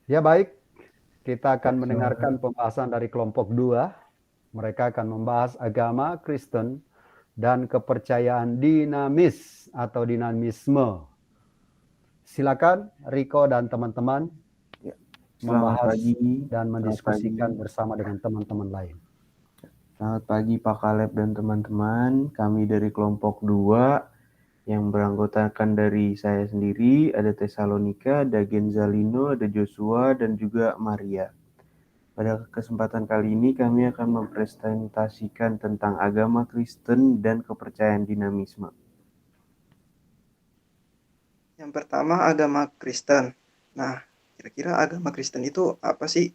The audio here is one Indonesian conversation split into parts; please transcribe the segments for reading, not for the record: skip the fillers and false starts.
Ya baik, kita akan Selamat. mendengarkan pembahasan dari kelompok 2. Mereka akan membahas agama Kristen dan kepercayaan dinamis atau dinamisme. Silakan Riko dan teman-teman Ya, selamat membahas pagi. dan Selamat pagi. mendiskusikan bersama dengan teman-teman lain. Selamat pagi Pak Kaleb dan teman-teman. Kami dari kelompok 2 yang beranggotakan dari saya sendiri, ada Tesalonika, ada Genzalino, ada Joshua, dan juga Maria. Pada kesempatan kali ini kami akan mempresentasikan tentang agama Kristen dan kepercayaan dinamisme. Yang pertama agama Kristen. Nah, kira-kira agama Kristen itu apa sih?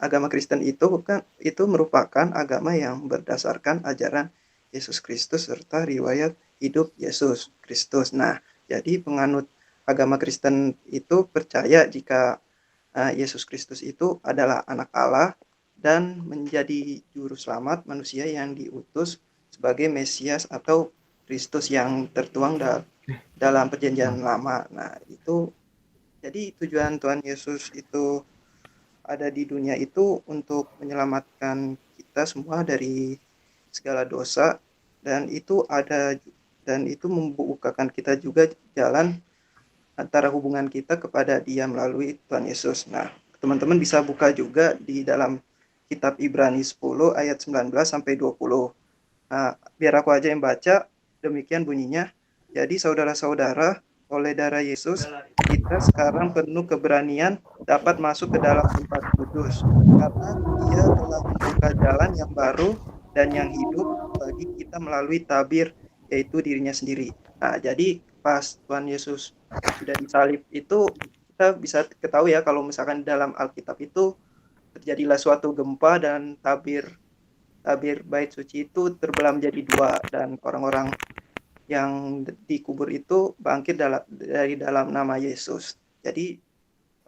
Agama Kristen itu merupakan agama yang berdasarkan ajaran Yesus Kristus serta riwayat hidup Yesus Kristus. Nah, jadi penganut agama Kristen itu percaya jika Yesus Kristus itu adalah anak Allah dan menjadi juru selamat manusia yang diutus sebagai Mesias atau Kristus yang tertuang dalam perjanjian lama. Nah, itu jadi tujuan Tuhan Yesus itu ada di dunia itu untuk menyelamatkan kita semua dari segala dosa dan itu membukakan kita juga jalan antara hubungan kita kepada Dia melalui Tuhan Yesus. Nah, teman-teman bisa buka juga di dalam kitab Ibrani 10 ayat 19 sampai 20. Nah, biar aku aja yang baca. Demikian bunyinya. Jadi saudara-saudara, oleh darah Yesus, kita sekarang penuh keberanian dapat masuk ke dalam tempat kudus. Karena Dia telah membuka jalan yang baru dan yang hidup bagi kita melalui tabir, yaitu dirinya sendiri. Nah, jadi pas Tuhan Yesus sudah disalib itu, kita bisa ketahui ya kalau misalkan dalam Alkitab itu terjadilah suatu gempa dan tabir tabir bait suci itu terbelah menjadi dua dan orang-orang yang dikubur itu bangkit dari dalam nama Yesus. Jadi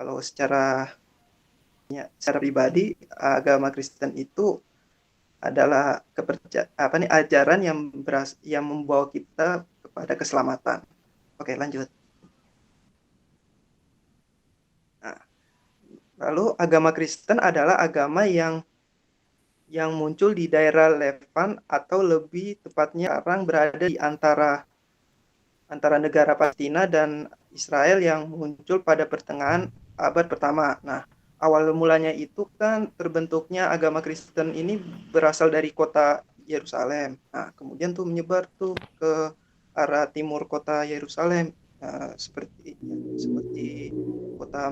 kalau secara pribadi agama Kristen itu adalah ajaran yang membawa kita kepada keselamatan. Oke, lanjut. Nah, lalu agama Kristen adalah agama yang muncul di daerah Levan atau lebih tepatnya sekarang berada di antara negara Palestina dan Israel yang muncul pada pertengahan abad pertama. Nah, awal mulanya itu kan terbentuknya agama Kristen ini berasal dari kota Yerusalem. Nah, kemudian tuh menyebar tuh ke arah timur kota Yerusalem, seperti kota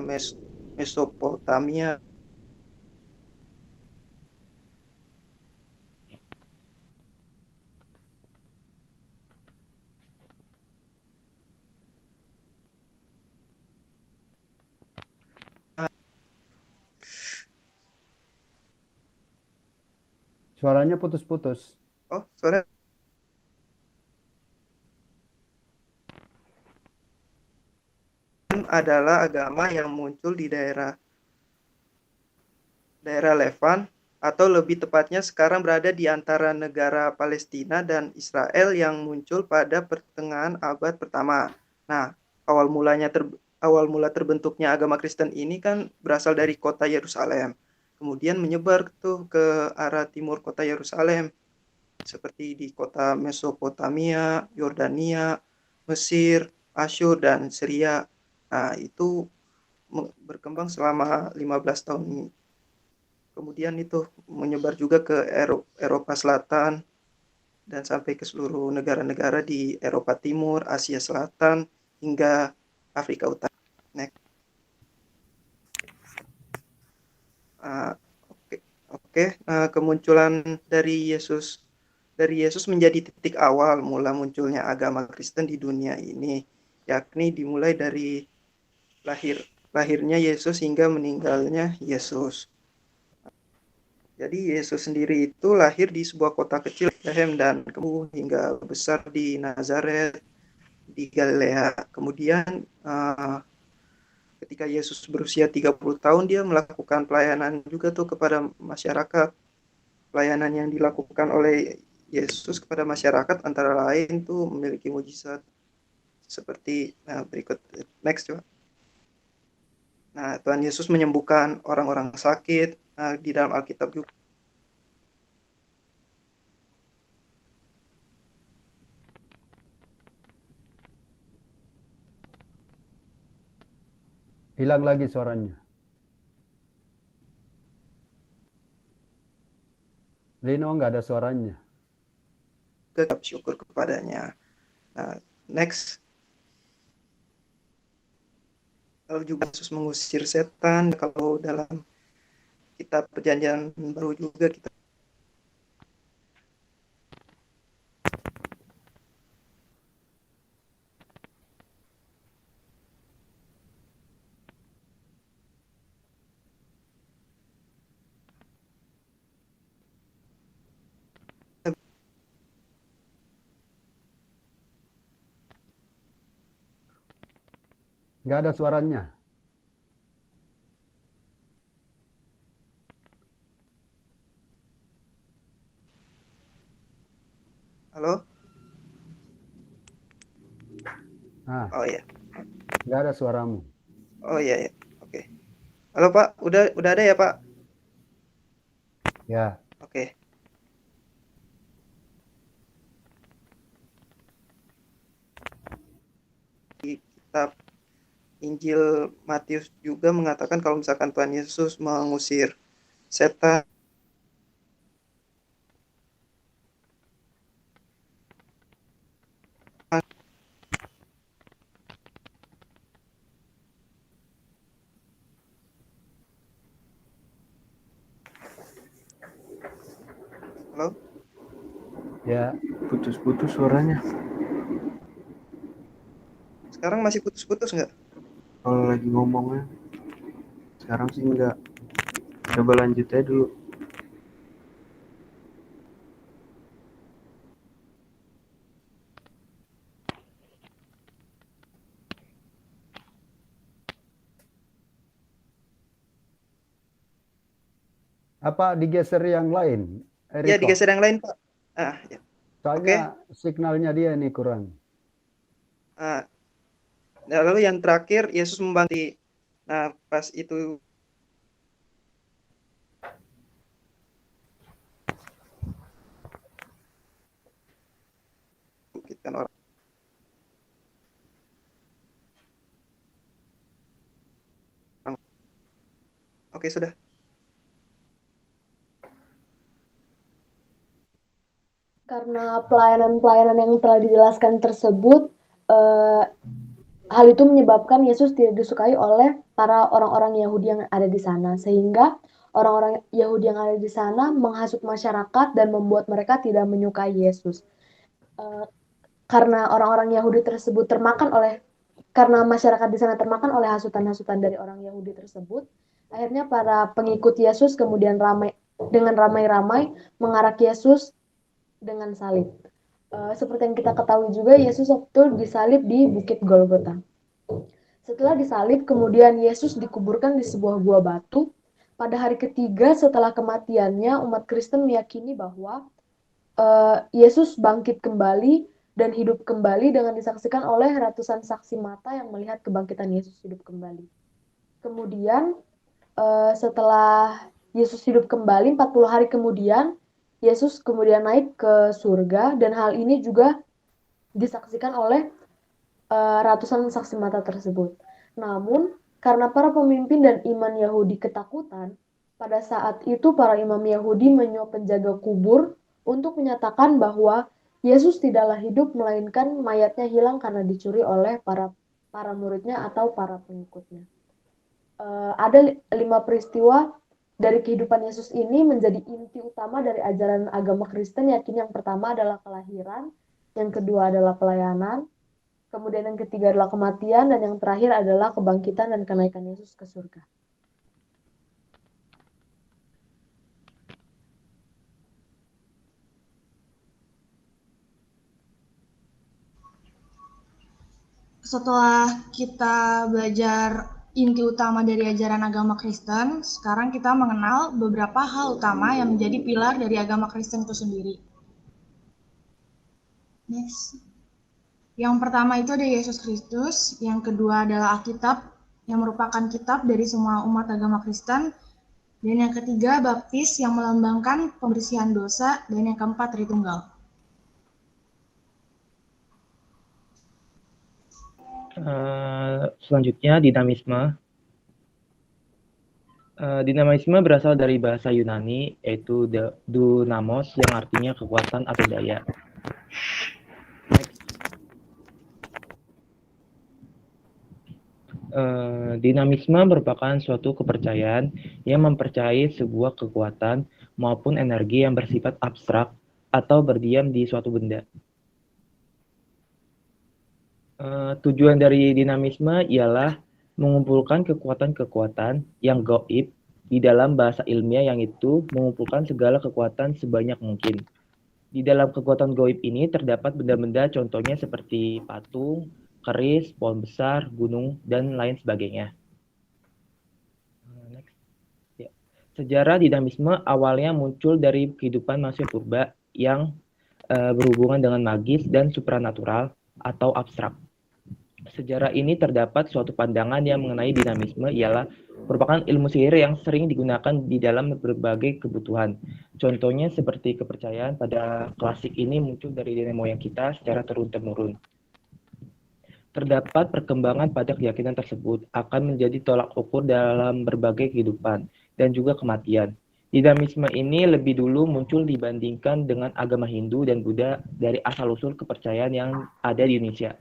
Mesopotamia. Suaranya putus-putus. Oh, sorry. Adalah agama yang muncul di daerah Levan, atau lebih tepatnya sekarang berada di antara negara Palestina dan Israel yang muncul pada pertengahan abad pertama. Nah, awal mula terbentuknya agama Kristen ini kan berasal dari kota Yerusalem. Kemudian menyebar tuh ke arah timur kota Yerusalem, seperti di kota Mesopotamia, Yordania, Mesir, Asyur, dan Syria. Nah, itu berkembang selama 15 tahun. Kemudian itu menyebar juga ke Eropa Selatan dan sampai ke seluruh negara-negara di Eropa Timur, Asia Selatan, hingga Afrika Utara. Next. Uh, Oke, okay. Kemunculan dari Yesus menjadi titik awal mula munculnya agama Kristen di dunia ini, yakni dimulai dari lahirnya Yesus hingga meninggalnya Yesus. Jadi Yesus sendiri itu lahir di sebuah kota kecil Bethlehem dan kemudian hingga besar di Nazaret di Galilea. Kemudian ketika Yesus berusia 30 tahun dia melakukan pelayanan juga tuh kepada masyarakat. Pelayanan yang dilakukan oleh Yesus kepada masyarakat antara lain tuh memiliki mujizat seperti berikut. Next coba. Nah, Tuhan Yesus menyembuhkan orang-orang sakit di dalam Alkitab juga. Hilang lagi suaranya. Lino nggak ada suaranya. Kita bersyukur kepadanya. Nah, next. Lalu juga Yesus mengusir setan. Kalau dalam kitab Perjanjian Baru juga kita Nggak ada suaranya. Halo? Ah, Oh ya. nggak ada suaramu. Oh iya ya. Oke. Halo Pak, udah ada ya Pak? Ya, Oke. Di kitab Injil Matius juga mengatakan kalau misalkan Tuhan Yesus mengusir setan. Halo? ya. Putus-putus suaranya. Sekarang masih putus-putus nggak? Kalau lagi ngomongnya. Sekarang sih enggak. Coba lanjut aja dulu. Apa digeser yang lain, Ya, Eriko? digeser yang lain Pak. Ya. Soalnya Oke. signalnya dia ini kurang. Nah, lalu yang terakhir Yesus membantu. Nah, pas itu kita orang. Oke, sudah. Karena pelayanan-pelayanan yang telah dijelaskan tersebut, hal itu menyebabkan Yesus tidak disukai oleh para orang-orang Yahudi yang ada di sana, sehingga orang-orang Yahudi yang ada di sana menghasut masyarakat dan membuat mereka tidak menyukai Yesus. Karena orang-orang Yahudi tersebut karena masyarakat di sana termakan oleh hasutan-hasutan dari orang Yahudi tersebut, akhirnya para pengikut Yesus kemudian dengan ramai-ramai mengarak Yesus dengan salib. Seperti yang kita ketahui juga, Yesus waktu disalib di Bukit Golgota. Setelah disalib, kemudian Yesus dikuburkan di sebuah gua batu. Pada hari ketiga setelah kematiannya, umat Kristen meyakini bahwa Yesus bangkit kembali dan hidup kembali dengan disaksikan oleh ratusan saksi mata yang melihat kebangkitan Yesus hidup kembali. Kemudian setelah Yesus hidup kembali 40 hari kemudian, Yesus kemudian naik ke surga dan hal ini juga disaksikan oleh ratusan saksi mata tersebut. Namun, karena para pemimpin dan imam Yahudi ketakutan, pada saat itu para imam Yahudi menyuap penjaga kubur untuk menyatakan bahwa Yesus tidaklah hidup melainkan mayatnya hilang karena dicuri oleh para muridnya atau para pengikutnya. Ada 5 peristiwa dari kehidupan Yesus ini menjadi inti utama dari ajaran agama Kristen, yakni yang pertama adalah kelahiran, yang kedua adalah pelayanan, kemudian yang ketiga adalah kematian, dan yang terakhir adalah kebangkitan dan kenaikan Yesus ke surga. Setelah kita belajar inti utama dari ajaran agama Kristen, sekarang kita mengenal beberapa hal utama yang menjadi pilar dari agama Kristen itu sendiri. Next. Yang pertama itu ada Yesus Kristus, yang kedua adalah Alkitab, yang merupakan kitab dari semua umat agama Kristen. Dan yang ketiga, baptis yang melambangkan pembersihan dosa. Dan yang keempat, Tritunggal. Selanjutnya, dinamisme. Dinamisme berasal dari bahasa Yunani, yaitu dunamos, yang artinya kekuatan atau daya. Dinamisme merupakan suatu kepercayaan yang mempercayai sebuah kekuatan maupun energi yang bersifat abstrak atau berdiam di suatu benda. Tujuan dari dinamisme ialah mengumpulkan kekuatan-kekuatan yang gaib di dalam bahasa ilmiah, yang itu mengumpulkan segala kekuatan sebanyak mungkin. Di dalam kekuatan gaib ini terdapat benda-benda, contohnya seperti patung, keris, pohon besar, gunung, dan lain sebagainya. Ya. Sejarah dinamisme awalnya muncul dari kehidupan manusia purba yang berhubungan dengan magis dan supranatural atau abstrak. Sejarah ini terdapat suatu pandangan yang mengenai dinamisme ialah merupakan ilmu sihir yang sering digunakan di dalam berbagai kebutuhan. Contohnya seperti kepercayaan pada klasik ini muncul dari nenek moyang kita secara turun-temurun. Terdapat perkembangan pada keyakinan tersebut akan menjadi tolak ukur dalam berbagai kehidupan dan juga kematian. Dinamisme ini lebih dulu muncul dibandingkan dengan agama Hindu dan Buddha dari asal-usul kepercayaan yang ada di Indonesia.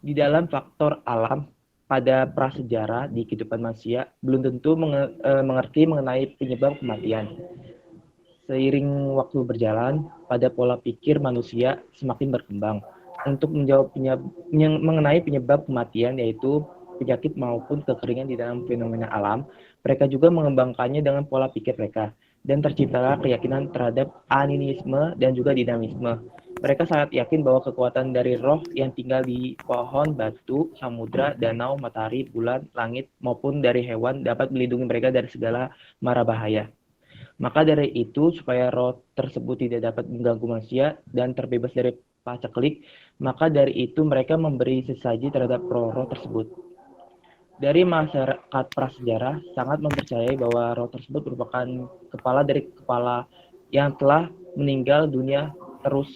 Di dalam faktor alam pada prasejarah di kehidupan manusia belum tentu mengerti mengenai penyebab kematian. Seiring waktu berjalan, pada pola pikir manusia semakin berkembang untuk menjawab mengenai penyebab kematian, yaitu penyakit maupun kekeringan di dalam fenomena alam. Mereka juga mengembangkannya dengan pola pikir mereka, dan terciptalah keyakinan terhadap animisme dan juga dinamisme. Mereka sangat yakin bahwa kekuatan dari roh yang tinggal di pohon, batu, samudra, danau, matahari, bulan, langit, maupun dari hewan dapat melindungi mereka dari segala mara bahaya. Maka dari itu, supaya roh tersebut tidak dapat mengganggu manusia dan terbebas dari paceklik, maka dari itu mereka memberi sesaji terhadap roh-roh tersebut. Dari masyarakat prasejarah sangat mempercayai bahwa roh tersebut merupakan kepala dari kepala yang telah meninggal dunia. Terus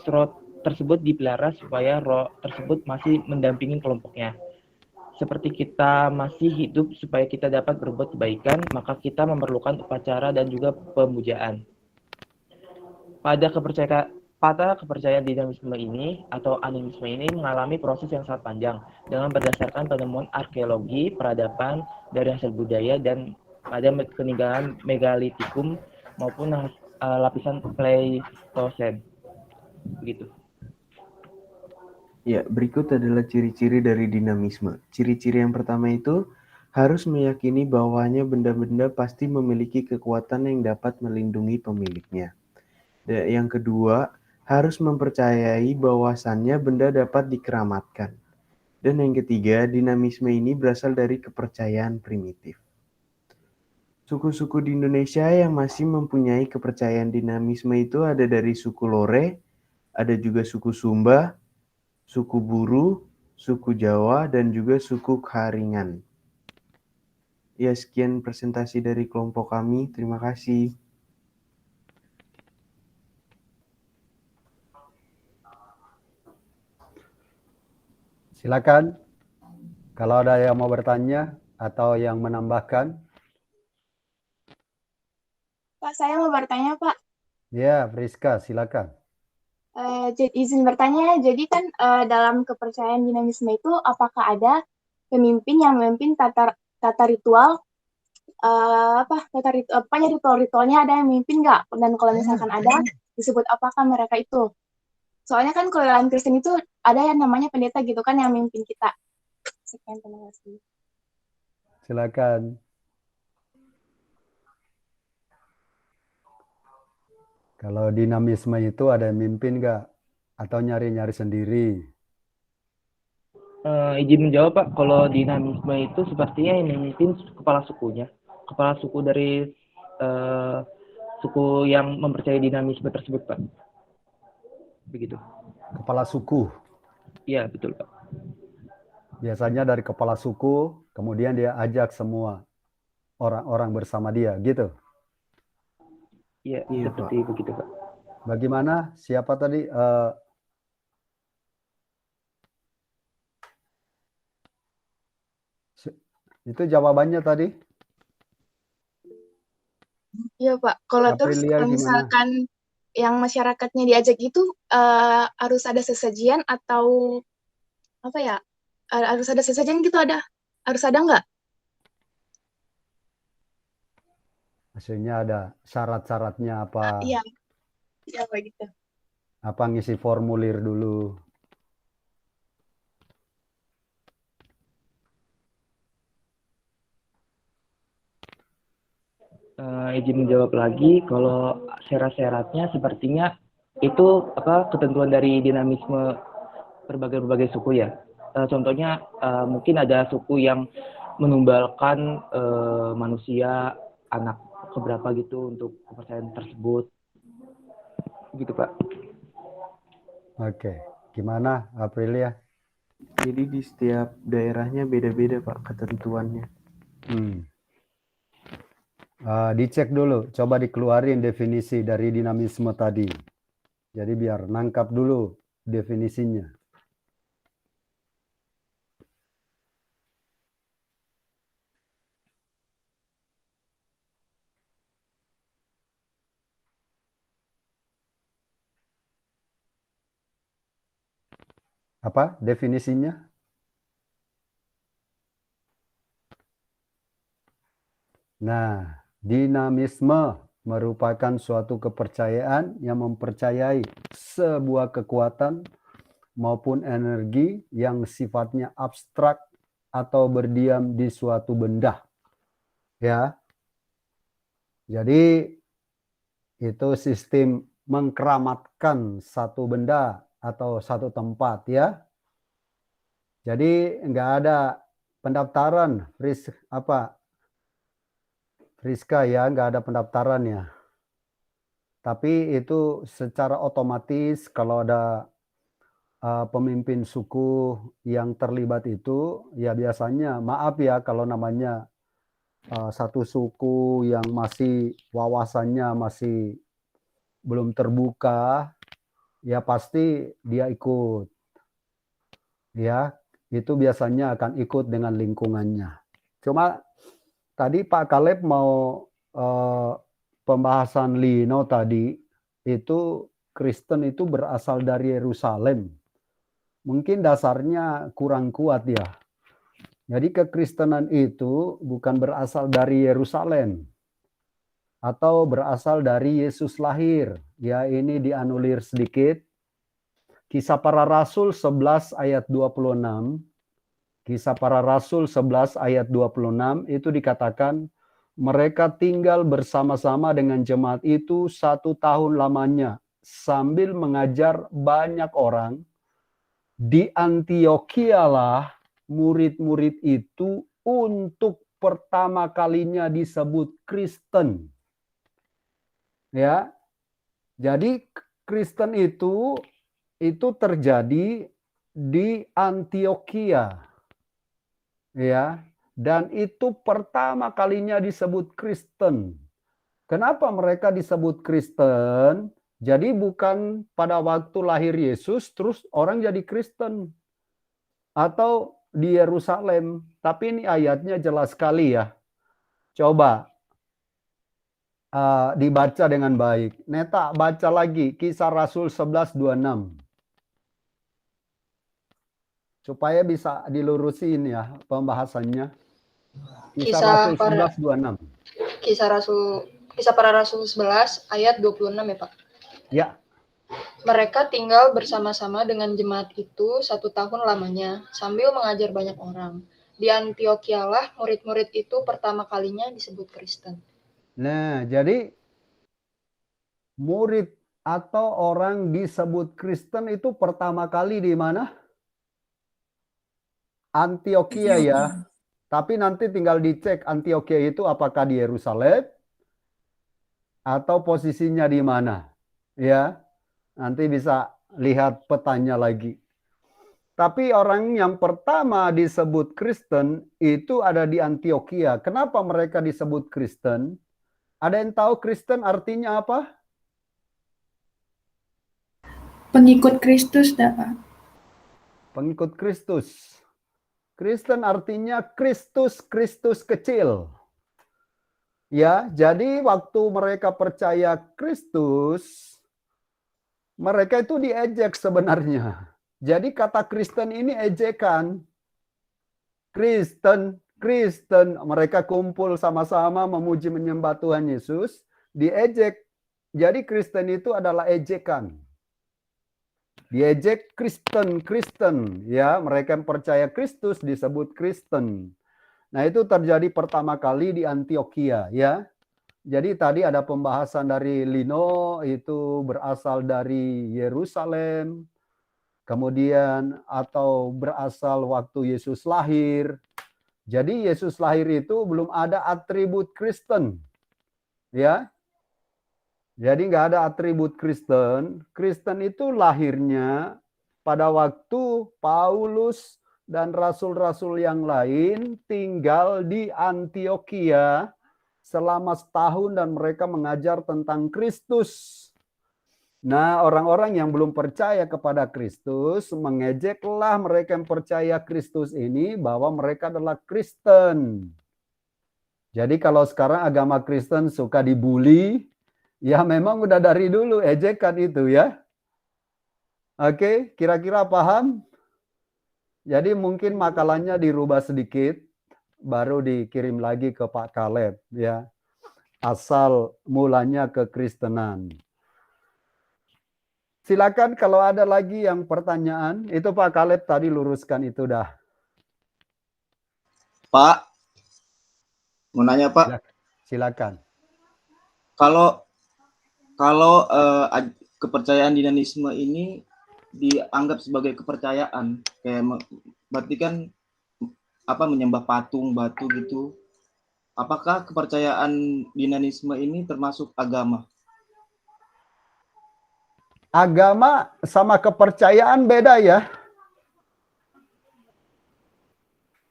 roh tersebut dipelihara supaya roh tersebut masih mendampingi kelompoknya. Seperti kita masih hidup supaya kita dapat berbuat kebaikan, maka kita memerlukan upacara dan juga pemujaan. Pada kepercayaan dinamisme ini atau animisme ini mengalami proses yang sangat panjang dengan berdasarkan penemuan arkeologi, peradaban dari hasil budaya dan pada peninggalan megalitikum maupun lapisan Pleistosen. Begitu. Ya, berikut adalah ciri-ciri dari dinamisme. Ciri-ciri yang pertama itu harus meyakini bahwanya benda-benda pasti memiliki kekuatan yang dapat melindungi pemiliknya. Dan yang kedua, harus mempercayai bahwasannya benda dapat dikeramatkan. Dan yang ketiga, dinamisme ini berasal dari kepercayaan primitif. Suku-suku di Indonesia yang masih mempunyai kepercayaan dinamisme itu ada dari suku Lore, ada juga suku Sumba, suku Buru, suku Jawa, dan juga suku Karingan. Ya, sekian presentasi dari kelompok kami. Terima kasih. Silakan. Kalau ada yang mau bertanya atau yang menambahkan. Pak, saya mau bertanya, Pak. Ya, Friska, silakan. Izin bertanya, jadi kan dalam kepercayaan dinamisme itu apakah ada pemimpin yang memimpin tata ritual, pokoknya ritual-ritualnya ada yang memimpin nggak? Dan kalau misalkan ada, disebut apakah mereka itu? Soalnya kan kalau dalam Kristen itu ada yang namanya pendeta gitu kan yang memimpin kita. Sekian, terima kasih. Silakan. Kalau dinamisme itu ada yang mimpin nggak? Atau nyari-nyari sendiri? Izin menjawab, Pak. Kalau dinamisme itu sepertinya yang memimpin kepala sukunya. Kepala suku dari suku yang mempercayai dinamisme tersebut, Pak. Begitu. Kepala suku? Iya, betul, Pak. Biasanya dari kepala suku, kemudian dia ajak semua orang-orang bersama dia, gitu. Iya, Iya, seperti begitu, Pak. Bagaimana? Siapa tadi? Itu jawabannya tadi. Iya, Pak. Kalau terus Aprilia kalau gimana? misalkan yang masyarakatnya diajak itu harus ada sesajian atau apa ya? Harus ada sesajian gitu harus ada nggak? Maksudnya ada syarat-syaratnya apa? Iya, iya Pak gitu. Apa ngisi formulir dulu? Izin menjawab lagi, kalau syarat-syaratnya sepertinya itu ketentuan dari dinamisme berbagai suku ya. Contohnya mungkin ada suku yang menumbalkan manusia anak keberapa gitu untuk kepercayaan tersebut, gitu Pak. Oke, gimana Aprilia? Jadi di setiap daerahnya beda-beda Pak ketentuannya. Dicek dulu, coba dikeluarin definisi dari dinamisme tadi. Jadi biar nangkap dulu definisinya. Apa definisinya? Nah, dinamisme merupakan suatu kepercayaan yang mempercayai sebuah kekuatan maupun energi yang sifatnya abstrak atau berdiam di suatu benda. Ya. Jadi itu sistem mengkeramatkan satu benda atau satu tempat ya. Jadi enggak ada pendaftaran Friska ya, enggak ada pendaftarannya. Tapi itu secara otomatis kalau ada pemimpin suku yang terlibat itu, ya biasanya maaf ya kalau namanya satu suku yang masih wawasannya masih belum terbuka, ya pasti dia ikut. Ya, itu biasanya akan ikut dengan lingkungannya. Cuma tadi Pak Kaleb mau pembahasan Lino tadi, itu Kristen itu berasal dari Yerusalem. Mungkin dasarnya kurang kuat ya. Jadi kekristenan itu bukan berasal dari Yerusalem atau berasal dari Yesus lahir. Ya, ini dianulir sedikit. Kisah Para Rasul 11 ayat 26. Kisah Para Rasul 11 ayat 26 itu dikatakan mereka tinggal bersama-sama dengan jemaat itu 1 tahun lamanya sambil mengajar banyak orang. Di Antiokhia lah murid-murid itu untuk pertama kalinya disebut Kristen. Ya. Jadi Kristen itu terjadi di Antiokhia. Ya. Dan itu pertama kalinya disebut Kristen. Kenapa mereka disebut Kristen? Jadi bukan pada waktu lahir Yesus terus orang jadi Kristen. Atau di Yerusalem. Tapi ini ayatnya jelas sekali ya. Coba dibaca dengan baik. Neta baca lagi Kisah Rasul 11:26. Supaya bisa dilurusin ya pembahasannya. Kisah Rasul 11:26. Kisah Para Rasul 11 ayat 26 ya Pak. Ya. Mereka tinggal bersama-sama dengan jemaat itu 1 tahun lamanya sambil mengajar banyak orang. Di Antiokhia lah murid-murid itu pertama kalinya disebut Kristen. Nah, jadi murid atau orang disebut Kristen itu pertama kali di mana? Antiokhia ya. Tapi nanti tinggal dicek Antiokhia itu apakah di Yerusalem atau posisinya di mana. Ya. Nanti bisa lihat petanya lagi. Tapi orang yang pertama disebut Kristen itu ada di Antioquia. Kenapa mereka disebut Kristen? Ada yang tahu Kristen artinya apa? Pengikut Kristus, Pak. Pengikut Kristus. Kristen artinya Kristus, Kristus kecil. Ya, jadi waktu mereka percaya Kristus, mereka itu diejek sebenarnya. Jadi kata Kristen ini ejekan. Kristen, Kristen, mereka kumpul sama-sama memuji menyembah Tuhan Yesus, diejek. Jadi Kristen itu adalah ejekan. Diejek Kristen, Kristen, ya, mereka yang percaya Kristus disebut Kristen. Nah, itu terjadi pertama kali di Antioquia, ya. Jadi tadi ada pembahasan dari Lino, itu berasal dari Yerusalem, kemudian atau berasal waktu Yesus lahir. Jadi Yesus lahir itu belum ada atribut Kristen, ya. Jadi nggak ada atribut Kristen. Kristen itu lahirnya pada waktu Paulus dan rasul-rasul yang lain tinggal di Antioquia selama setahun dan mereka mengajar tentang Kristus. Nah, orang-orang yang belum percaya kepada Kristus mengejeklah mereka yang percaya Kristus ini bahwa mereka adalah Kristen. Jadi kalau sekarang agama Kristen suka dibully, ya memang udah dari dulu ejekan itu ya. Oke, kira-kira paham? Jadi mungkin makalahnya dirubah sedikit, baru dikirim lagi ke Pak Caleb ya. Asal mulanya kekristenan. Silakan kalau ada lagi yang pertanyaan, itu Pak Caleb tadi luruskan itu dah. Pak, mau nanya Pak. Silakan. Kalau kepercayaan Dinamisme ini dianggap sebagai kepercayaan, kayak berarti kan apa menyembah patung, batu gitu. Apakah kepercayaan Dinamisme ini termasuk agama? Agama sama kepercayaan beda ya.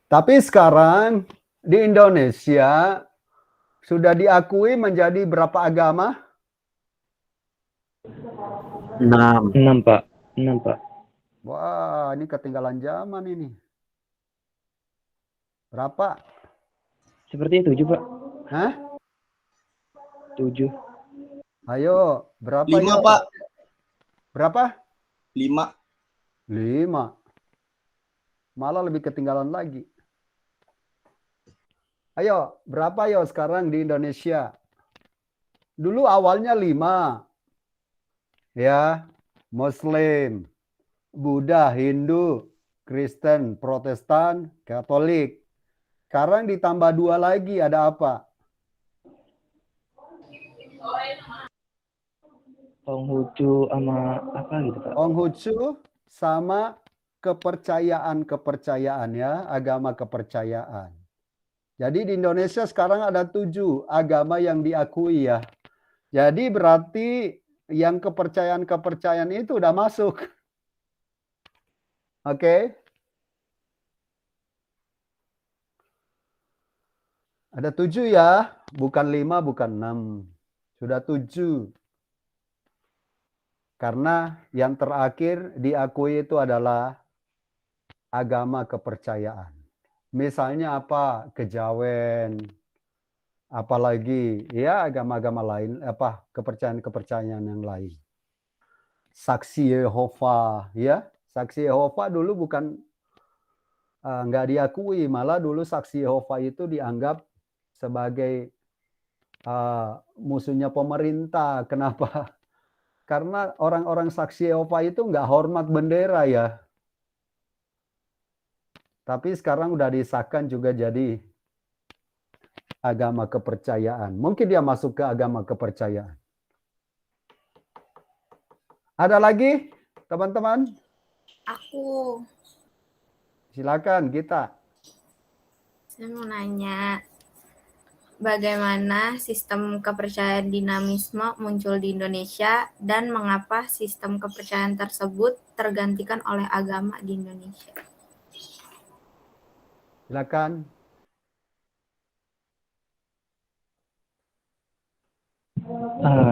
Tapi sekarang di Indonesia sudah diakui menjadi berapa agama? 6. 6, Pak. 6, Pak. Wah, ini ketinggalan zaman ini. Berapa? Seperti 7, Pak. Hah? 7. Ayo, berapa 5, yuk? Pak. Berapa? 5. 5. Malah lebih ketinggalan lagi. Ayo, berapa yo sekarang di Indonesia? Dulu awalnya 5. Ya, Muslim, Buddha, Hindu, Kristen, Protestan, Katolik. Sekarang ditambah 2 lagi, ada apa? Konghucu sama apa gitu, Pak? Konghucu sama kepercayaan-kepercayaan ya, agama kepercayaan. Jadi di Indonesia sekarang ada 7 agama yang diakui ya. Jadi berarti yang kepercayaan-kepercayaan itu udah masuk. Oke. Ada 7 ya, bukan 5, bukan 6. Sudah 7. Karena yang terakhir diakui itu adalah agama kepercayaan. Misalnya apa? Kejawen, apalagi ya agama-agama lain, apa kepercayaan-kepercayaan yang lain. Saksi Yehova, ya. Saksi Yehova dulu bukan nggak diakui, malah dulu saksi Yehova itu dianggap sebagai musuhnya pemerintah. Kenapa? Karena orang-orang saksi Yehova itu nggak hormat bendera ya. Tapi sekarang udah disahkan juga jadi agama kepercayaan. Mungkin dia masuk ke agama kepercayaan. Ada lagi, teman-teman? Aku. Silakan, Gita. Saya mau nanya, bagaimana sistem kepercayaan dinamisme muncul di Indonesia dan mengapa sistem kepercayaan tersebut tergantikan oleh agama di Indonesia? Silakan.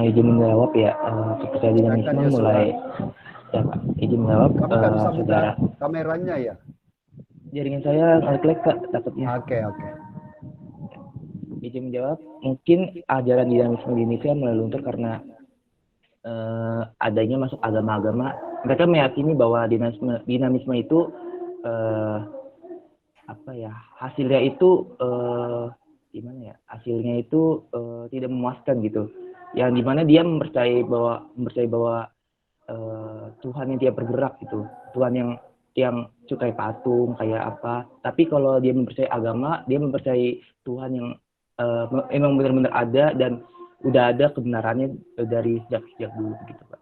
Izin menjawab ya, kepercayaan Silakan dinamisme Yosua. mulai ya Pak, izin menjawab Kamu nggak bisa buka saudara. kameranya ya? Jaringan saya nge-lag Pak, takutnya. Oke. Izin menjawab, mungkin ajaran dinamisme di Indonesia mulai luntur karena adanya masuk agama-agama. Mereka meyakini bahwa dinamisme itu hasilnya itu gimana ya? Hasilnya itu tidak memuaskan gitu. Yang dimana dia mempercayai bahwa Tuhan yang tidak bergerak gitu, Tuhan yang cukai patung kayak apa. Tapi kalau dia mempercayai agama, dia mempercayai Tuhan yang emang benar-benar ada dan udah ada kebenarannya dari sejak dulu gitu Pak.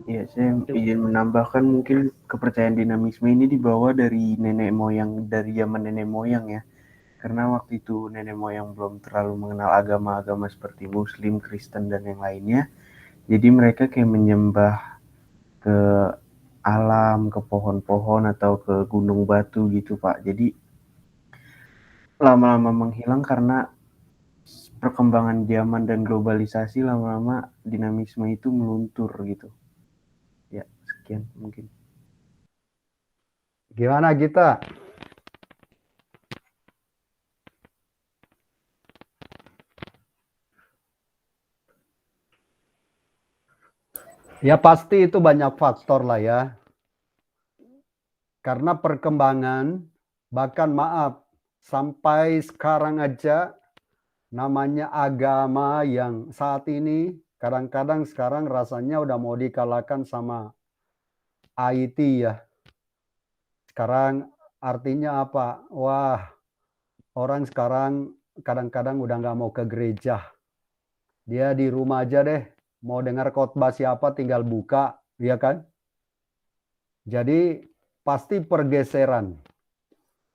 Ya, saya izin menambahkan mungkin kepercayaan dinamisme ini dibawa dari nenek moyang, dari zaman nenek moyang ya. Karena waktu itu nenek moyang belum terlalu mengenal agama-agama seperti Muslim, Kristen, dan yang lainnya. Jadi mereka kayak menyembah ke alam, ke pohon-pohon, atau ke gunung batu gitu Pak. Jadi lama-lama menghilang karena perkembangan zaman dan globalisasi, lama-lama dinamisme itu meluntur gitu. Ya, sekian mungkin. Gimana Gita? Ya pasti itu banyak faktor lah ya. Karena perkembangan, bahkan maaf, sampai sekarang aja namanya agama yang saat ini kadang-kadang sekarang rasanya udah mau dikalahkan sama IT ya. Sekarang artinya apa? Wah, orang sekarang kadang-kadang udah nggak mau ke gereja. Dia di rumah aja deh. Mau dengar khotbah siapa tinggal buka, ya kan? Jadi pasti pergeseran.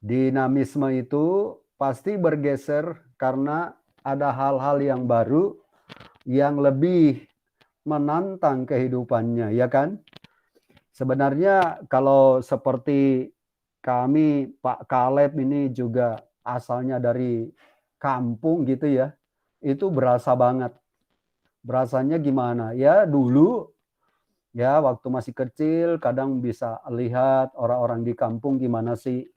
Dinamisme itu pasti bergeser karena ada hal-hal yang baru yang lebih menantang kehidupannya, ya kan? Sebenarnya kalau seperti kami, Pak Kaleb ini juga asalnya dari kampung gitu ya, itu berasa banget. Berasanya gimana? Ya dulu, ya waktu masih kecil kadang bisa lihat orang-orang di kampung gimana sih.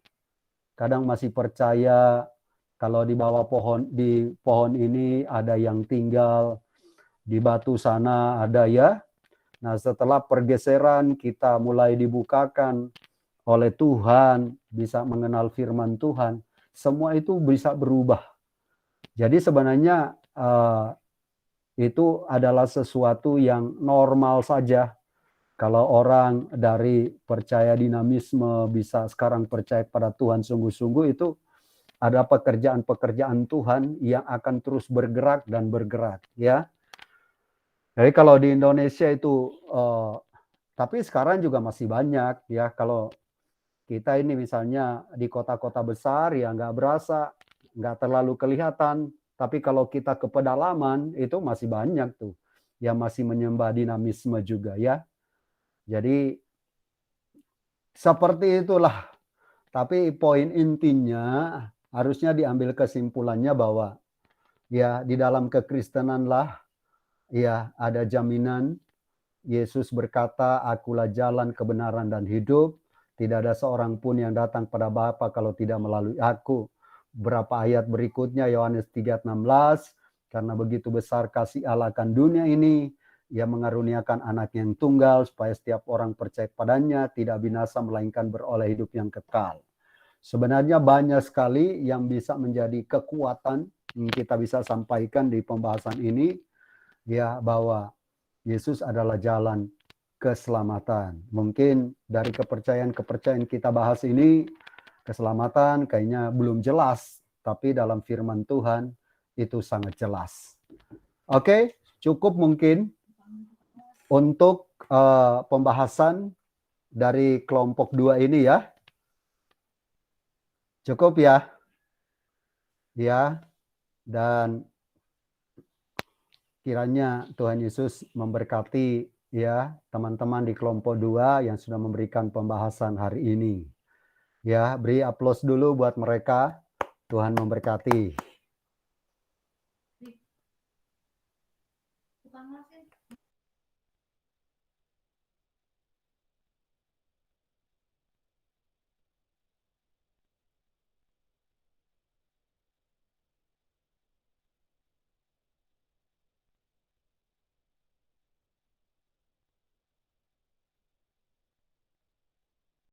Kadang masih percaya kalau di bawah pohon ini ada yang tinggal, di batu sana ada ya. Nah, setelah pergeseran kita mulai dibukakan oleh Tuhan, bisa mengenal firman Tuhan, semua itu bisa berubah. Jadi sebenarnya itu adalah sesuatu yang normal saja. Kalau orang dari percaya dinamisme bisa sekarang percaya pada Tuhan sungguh-sungguh, itu ada pekerjaan-pekerjaan Tuhan yang akan terus bergerak dan bergerak ya. Jadi kalau di Indonesia itu, tapi sekarang juga masih banyak ya. Kalau kita ini misalnya di kota-kota besar ya nggak berasa, nggak terlalu kelihatan. Tapi kalau kita ke pedalaman itu masih banyak tuh yang masih menyembah dinamisme juga ya. Jadi seperti itulah. Tapi poin intinya harusnya diambil kesimpulannya bahwa ya di dalam kekristenanlah ya ada jaminan. Yesus berkata, "Akulah jalan, kebenaran, dan hidup. Tidak ada seorang pun yang datang pada Bapa kalau tidak melalui aku." Berapa ayat berikutnya, Yohanes 3:16, "Karena begitu besar kasih Allah akan dunia ini, Ia mengaruniakan anak yang tunggal, supaya setiap orang percaya padanya tidak binasa, melainkan beroleh hidup yang kekal." Sebenarnya banyak sekali yang bisa menjadi kekuatan yang kita bisa sampaikan di pembahasan ini, ya, bahwa Yesus adalah jalan keselamatan. Mungkin dari kepercayaan kita bahas ini, keselamatan kayaknya belum jelas, tapi dalam firman Tuhan itu sangat jelas. Oke, cukup mungkin untuk pembahasan dari kelompok 2 ini ya. Cukup ya. Ya, dan kiranya Tuhan Yesus memberkati ya teman-teman di kelompok 2 yang sudah memberikan pembahasan hari ini. Ya, beri aplaus dulu buat mereka. Tuhan memberkati.